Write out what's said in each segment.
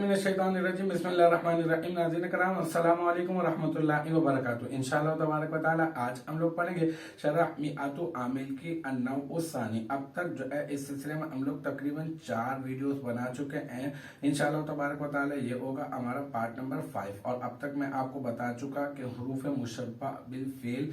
बिस्मिल्लाहिर्रहमानिर्रहीम बिस्मिल्लाहिर्रहमानिर्रहीम। नाज़रीन कराम अस्सलामु अलैकुम व रहमतुल्लाहि व बरकातुहू। इंशाअल्लाह तबारक व तआला आज हम लोग पढ़ेंगे शरह मिआतु आमिल की अन्नौउस्सानी। अब तक जो है इस सिलसिले में हम लोग तकरीबन 4 वीडियोस बना चुके हैं। इंशाअल्लाह तबारक व तआला ये होगा हमारा पार्ट नंबर 5। और अब तक मैं आपको बता चुका कि हुरूफ मुशब्बा बिल फेल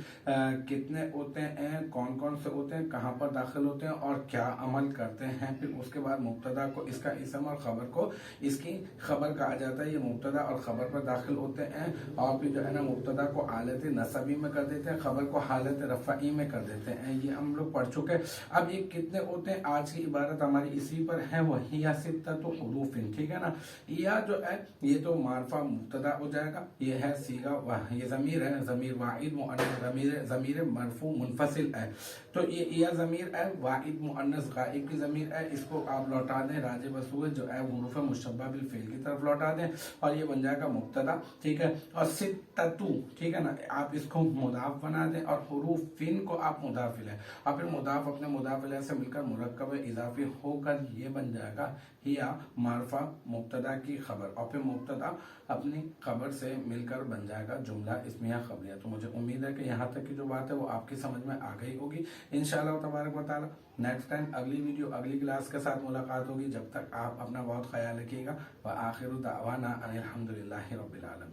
कितने होते हैं, कौन कौन से होते हैं, कहाँ पर दाखिल होते हैं और क्या अमल करते हैं। फिर उसके बाद मुब्तदा को इसका इसम और खबर को इसकी खबर कहा जाता है। ये मुब्तदा और खबर पर दाखिल होते हैं। और फिर जो है ना मुब्तदा को हालत नसबी में कर देते हैं, खबर को हालत रफ़ई में कर देते हैं। ये हम लोग पढ़ चुके हैं। अब ये कितने होते हैं, आज की इबारत हमारी इसी पर है, वही या सित्ततु हुरूफिन। ठीक है ना। या जो है ये तो मारफा मुब्तदा हो जाएगा। ये है सीगा, ये जमीर है, जमीर वाहिद मुअन्नस, जमीर मरफू मुनफसिल है। तो ये या जमीर है वाहिद मुअन्नस गायब की जमीर है। इसको आप लौटा दें राजे बसूए जो है हुरूफ मुशब्बा बिल फेल की तरफ लौटा दें और ये बन जाएगा मुब्तदा। ठीक है। और सित्ततु, ठीक है ना, आप इसको मुदाफ बना दें और हुरूफिन को आप मुदाफ इलैह, और फिर मुदाफ अपने मुदाफ इलैह से मिलकर मुरक्कब इजाफी होकर ये बन जाएगा हिया मारफा मुब्तदा की खबर, और फिर मुब्तदा अपनी खबर से मिलकर बन जाएगा जुमला इस्मिया खबरिया। तो मुझे उम्मीद है कि यहाँ तक की जो बात है वो आपकी समझ में आ गई होगी। इंशाअल्लाह तबारक व तआला नेक्स्ट टाइम अगली वीडियो अगली क्लास के साथ मुलाकात होगी। जब तक आप अपना बहुत ख्याल रखिएगा। व आखिरु दावाना अनिल हम्दुलिल्लाहि रब्बिल आलमीन।